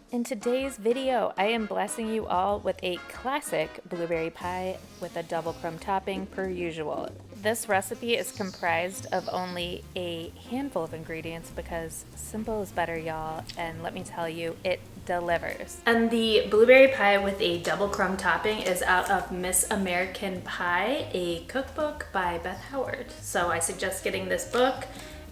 In today's video, I am blessing you all with a classic blueberry pie with a double crumb topping per usual. This recipe is comprised of only a handful of ingredients because simple is better, y'all, and let me tell you, it delivers. And the blueberry pie with a double crumb topping is out of Miss American Pie, a cookbook by Beth Howard. So I suggest getting this book.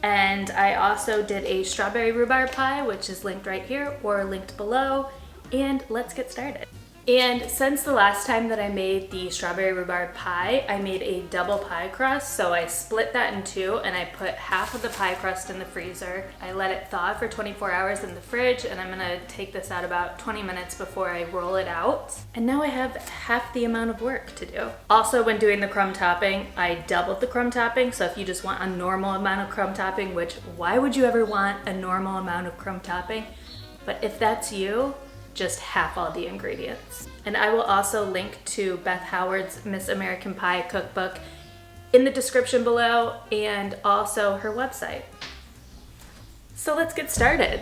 And I also did a strawberry rhubarb pie, which is linked right here or linked below. And let's get started. And since the last time that I made the strawberry rhubarb pie, I made a double pie crust. So I split that in two and I put half of the pie crust in the freezer. I let it thaw for 24 hours in the fridge, and I'm gonna take this out about 20 minutes before I roll it out. And now I have half the amount of work to do. Also, when doing the crumb topping, I doubled the crumb topping. So if you just want a normal amount of crumb topping, which why would you ever want a normal amount of crumb topping? But if that's you, just half all the ingredients. And I will also link to Beth Howard's Miss American Pie cookbook in the description below, and also her website. So let's get started.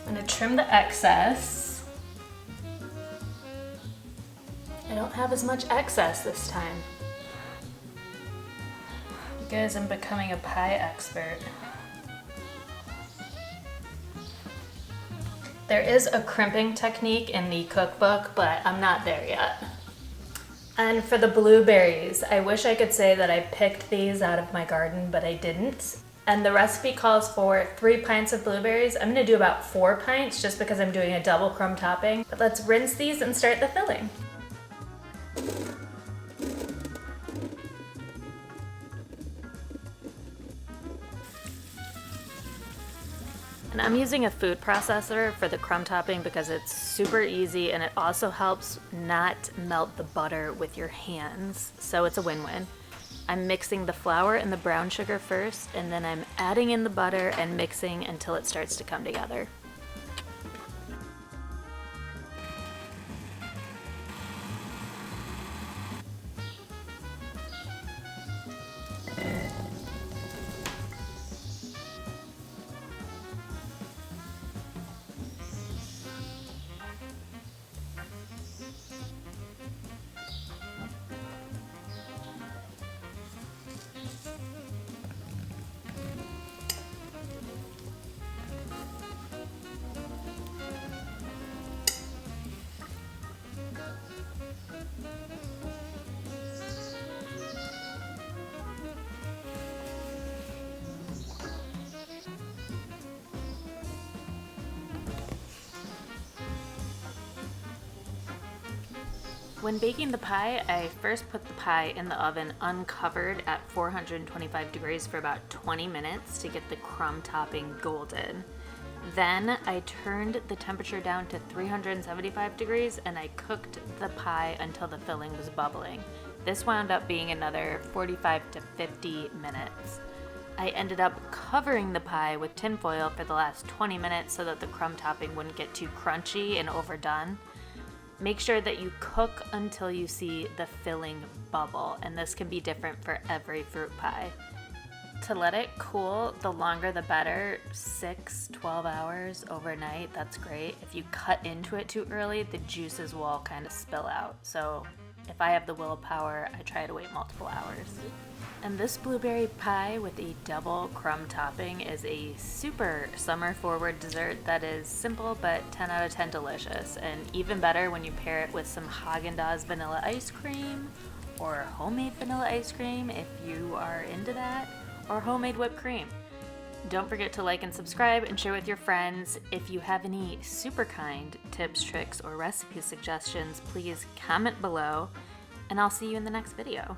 I'm gonna trim the excess. I don't have as much excess this time because I'm becoming a pie expert. There is a crimping technique in the cookbook, but I'm not there yet. And for the blueberries, I wish I could say that I picked these out of my garden, but I didn't. And the recipe calls for 3 pints of blueberries. I'm gonna do about 4 pints just because I'm doing a double crumb topping. But let's rinse these and start the filling. And I'm using a food processor for the crumb topping because it's super easy and it also helps not melt the butter with your hands. So it's a win-win. I'm mixing the flour and the brown sugar first, and then I'm adding in the butter and mixing until it starts to come together. When baking the pie, I first put the pie in the oven uncovered at 425 degrees for about 20 minutes to get the crumb topping golden. Then I turned the temperature down to 375 degrees and I cooked the pie until the filling was bubbling. This wound up being another 45 to 50 minutes. I ended up covering the pie with tinfoil for the last 20 minutes so that the crumb topping wouldn't get too crunchy and overdone. Make sure that you cook until you see the filling bubble, and this can be different for every fruit pie. To let it cool, the longer the better, 6-12 hours overnight, that's great. If you cut into it too early, the juices will all kind of spill out. So if I have the willpower, I try to wait multiple hours. And this blueberry pie with a double crumb topping is a super summer forward dessert that is simple but 10 out of 10 delicious, and even better when you pair it with some Haagen-Dazs vanilla ice cream or homemade vanilla ice cream if you are into that, or homemade whipped cream. Don't forget to like and subscribe and share with your friends. If you have any super kind tips, tricks, or recipe suggestions, please comment below, and I'll see you in the next video.